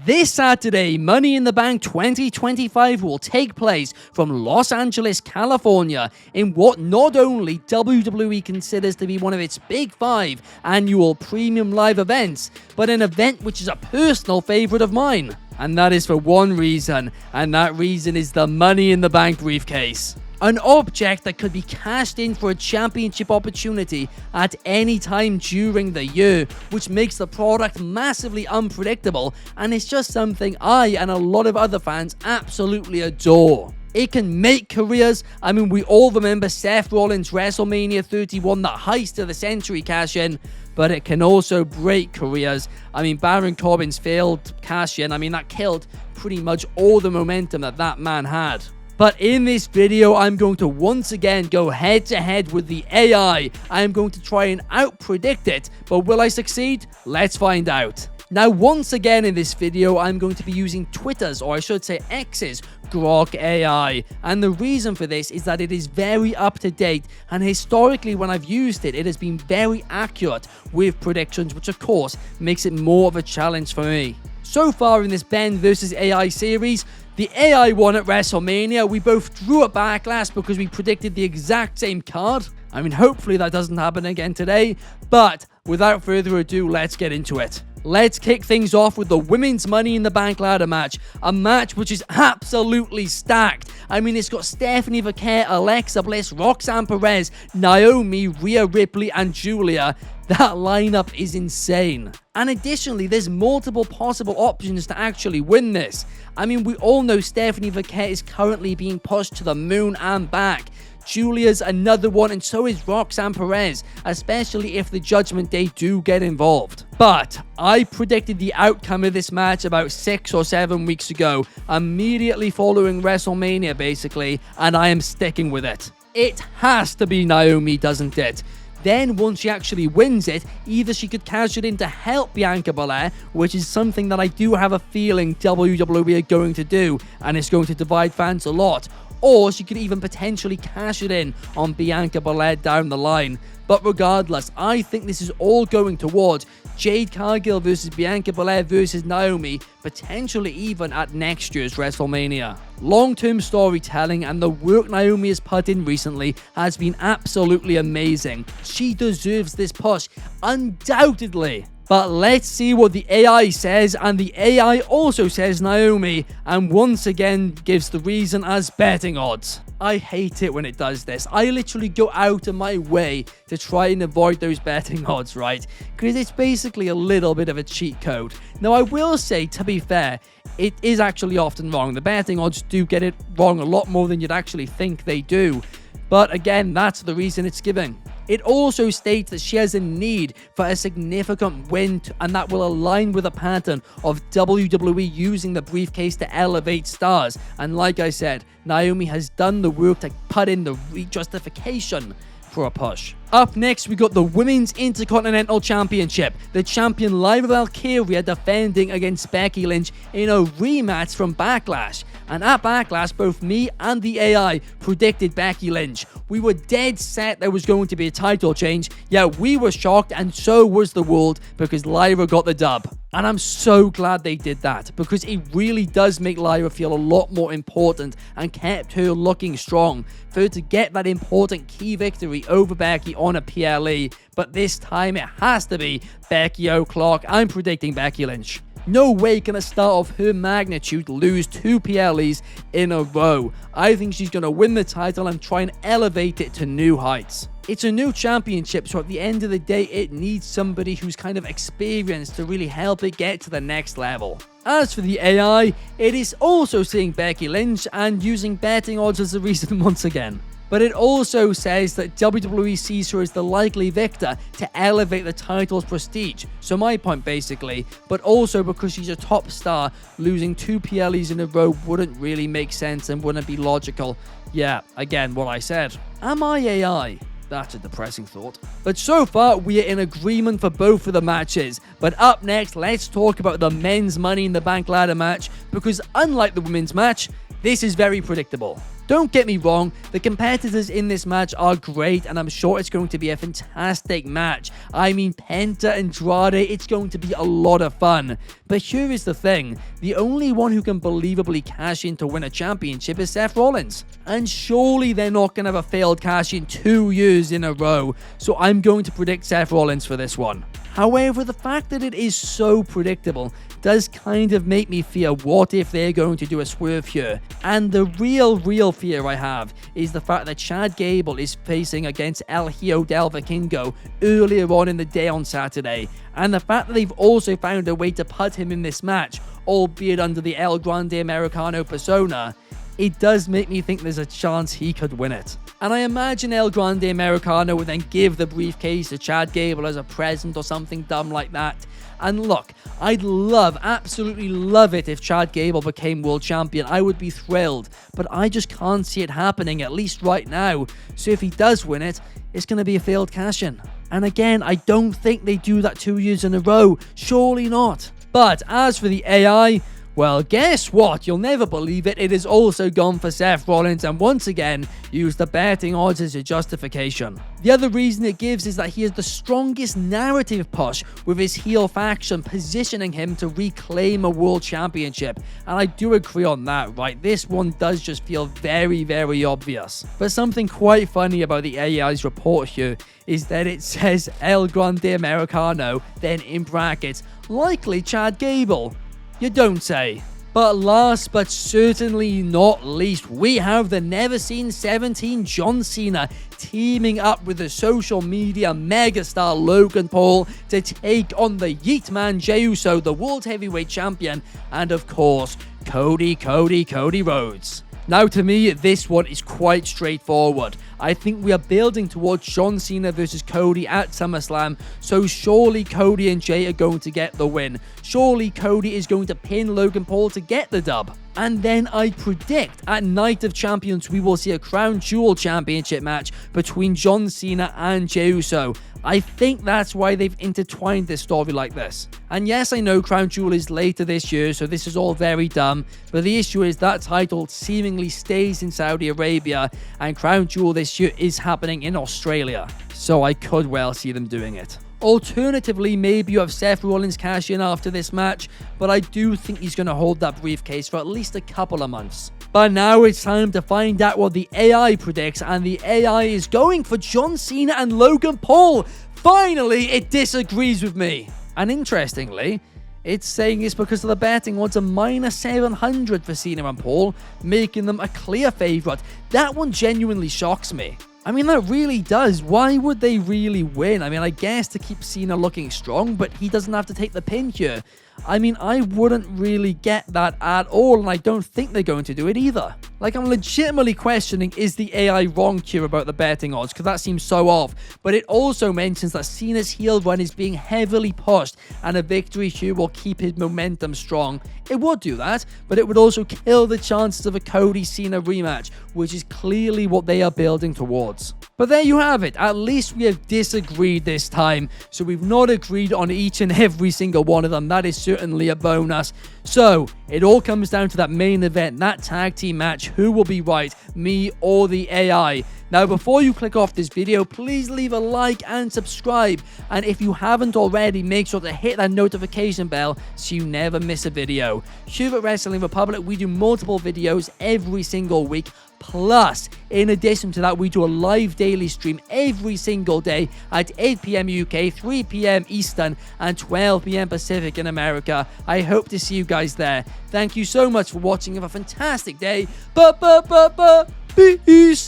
This Saturday, Money in the Bank 2025 will take place from Los Angeles, California, in what not only WWE considers to be one of its Big 5 annual premium live events, but an event which is a personal favorite of mine. And that is for one reason, and that reason is the Money in the Bank briefcase. An object that could be cashed in for a championship opportunity at any time during the year, which makes the product massively unpredictable, and it's just something I and a lot of other fans absolutely adore. It can make careers. I mean, we all remember Seth Rollins' WrestleMania 31, that heist of the century cash-in, but it can also break careers. I mean, Baron Corbin's failed cash-in, that killed pretty much all the momentum that man had. But in this video, I'm going to once again go head-to-head with the AI. I am going to try and out-predict it, but will I succeed? Let's find out. Now, once again in this video, I'm going to be using Twitter's, or I should say X's, Grok AI. And the reason for this is that it is very up-to-date, and historically when I've used it, it has been very accurate with predictions, which of course makes it more of a challenge for me. So far in this Ben vs. AI series, the AI won at WrestleMania. We both drew a Backlash because we predicted the exact same card. Hopefully that doesn't happen again today. But without further ado, let's get into it. Let's kick things off with the Women's Money in the Bank ladder match. A match which is absolutely stacked. It's got Stephanie Vaquer, Alexa Bliss, Roxanne Perez, Naomi, Rhea Ripley, and Julia. That lineup is insane. And additionally, there's multiple possible options to actually win this. We all know Stephanie Vaquer is currently being pushed to the moon and back. Julia's another one, and so is Roxanne Perez, especially if the Judgment Day do get involved. But I predicted the outcome of this match about 6 or 7 weeks ago, immediately following WrestleMania basically, and I am sticking with it. It has to be Naomi, doesn't it? Then once she actually wins it, either she could cash it in to help Bianca Belair, which is something that I do have a feeling WWE are going to do, and it's going to divide fans a lot, or she could even potentially cash it in on Bianca Belair down the line. But regardless, I think this is all going towards Jade Cargill versus Bianca Belair versus Naomi, potentially even at next year's WrestleMania. Long-term storytelling and the work Naomi has put in recently has been absolutely amazing. She deserves this push, undoubtedly. But let's see what the AI says, and the AI also says Naomi, and once again gives the reason as betting odds. I hate it when it does this. I literally go out of my way to try and avoid those betting odds, right? Because it's basically a little bit of a cheat code. Now, I will say, to be fair, it is actually often wrong. The betting odds do get it wrong a lot more than you'd actually think they do. But again, that's the reason it's giving. It also states that she has a need for a significant win, and that will align with a pattern of WWE using the briefcase to elevate stars. And like I said, Naomi has done the work to put in the justification for a push. Up next, we got the Women's Intercontinental Championship. The champion Lyra Valkyria defending against Becky Lynch in a rematch from Backlash. And at Backlash, both me and the AI predicted Becky Lynch. We were dead set there was going to be a title change, yet we were shocked, and so was the world, because Lyra got the dub. And I'm so glad they did that, because it really does make Lyra feel a lot more important and kept her looking strong for her to get that important key victory over Becky on a PLE. But this time it has to be Becky O'Clock. I'm predicting Becky Lynch. No way can a star of her magnitude lose 2 PLEs in a row. I think she's going to win the title and try and elevate it to new heights. It's a new championship, so at the end of the day, it needs somebody who's kind of experienced to really help it get to the next level. As for the AI, it is also seeing Becky Lynch and using betting odds as a reason once again. But it also says that WWE sees her as the likely victor to elevate the title's prestige. So my point basically, but also because she's a top star, losing 2 PLEs in a row wouldn't really make sense and wouldn't be logical. Yeah, again, what I said. Am I AI? That's a depressing thought. But so far, we are in agreement for both of the matches. But up next, let's talk about the men's Money in the Bank ladder match, because unlike the women's match, this is very predictable. Don't get me wrong, the competitors in this match are great, and I'm sure it's going to be a fantastic match. I mean, Penta and Andrade, it's going to be a lot of fun. But here is the thing, the only one who can believably cash in to win a championship is Seth Rollins. And surely they're not going to have a failed cash in 2 years in a row, so I'm going to predict Seth Rollins for this one. However, the fact that it is so predictable does kind of make me fear what if they're going to do a swerve here. And the real fear I have is the fact that Chad Gable is facing against El Hijo del Vikingo earlier on in the day on Saturday. And the fact that they've also found a way to put him in this match, albeit under the El Grande Americano persona, it does make me think there's a chance he could win it. And I imagine El Grande Americano would then give the briefcase to Chad Gable as a present or something dumb like that. And look, I'd absolutely love it if Chad Gable became world champion. I would be thrilled, but I just can't see it happening, at least right now. So if he does win it, it's going to be a failed cash-in. And again, I don't think they do that 2 years in a row. Surely not. But as for the AI, well, guess what? You'll never believe it. It has also gone for Seth Rollins and once again used the betting odds as a justification. The other reason it gives is that he has the strongest narrative push with his heel faction positioning him to reclaim a world championship. And I do agree on that, right? This one does just feel very obvious. But something quite funny about the AI's report here is that it says El Grande Americano, then in brackets, likely Chad Gable. You don't say. But last but certainly not least, we have the never seen 17 John Cena teaming up with the social media megastar Logan Paul to take on the Yeet Man Jey Uso, the World Heavyweight Champion, and of course, Cody Rhodes. Now, to me, this one is quite straightforward. I think we are building towards John Cena versus Cody at SummerSlam, so surely Cody and Jey are going to get the win. Surely Cody is going to pin Logan Paul to get the dub. And then I predict at Night of Champions we will see a Crown Jewel Championship match between John Cena and Jey Uso. I think that's why they've intertwined this story like this. And yes, I know Crown Jewel is later this year, so this is all very dumb, but the issue is that title seemingly stays in Saudi Arabia, and Crown Jewel this year is happening in Australia. So I could well see them doing it. Alternatively, maybe you have Seth Rollins cash in after this match, but I do think he's going to hold that briefcase for at least a couple of months. But now it's time to find out what the AI predicts, and the AI is going for John Cena and Logan Paul. Finally, it disagrees with me. And interestingly, it's saying it's because of the betting odds are -700 for Cena and Paul, making them a clear favourite. That one genuinely shocks me. I mean, that really does. Why would they really win? I mean, I guess to keep Cena looking strong, but he doesn't have to take the pin here. I mean, I wouldn't really get that at all, and I don't think they're going to do it either. Like, I'm legitimately questioning, is the AI wrong here about the betting odds? Because that seems so off. But it also mentions that Cena's heel run is being heavily pushed, and a victory here will keep his momentum strong. It would do that, but it would also kill the chances of a Cody-Cena rematch, which is clearly what they are building towards. But there you have it. At least we have disagreed this time. So we've not agreed on each and every single one of them. That is certainly a bonus. So it all comes down to that main event, that tag team match. Who will be right, me or the AI? Now, before you click off this video, please leave a like and subscribe. And if you haven't already, make sure to hit that notification bell so you never miss a video. Here at Wrestling Republic, we do multiple videos every single week. Plus, in addition to that, we do a live daily stream every single day at 8 p.m. UK, 3 p.m. Eastern, and 12 p.m. Pacific in America. I hope to see you guys there. Thank you so much for watching. Have a fantastic day. Peace.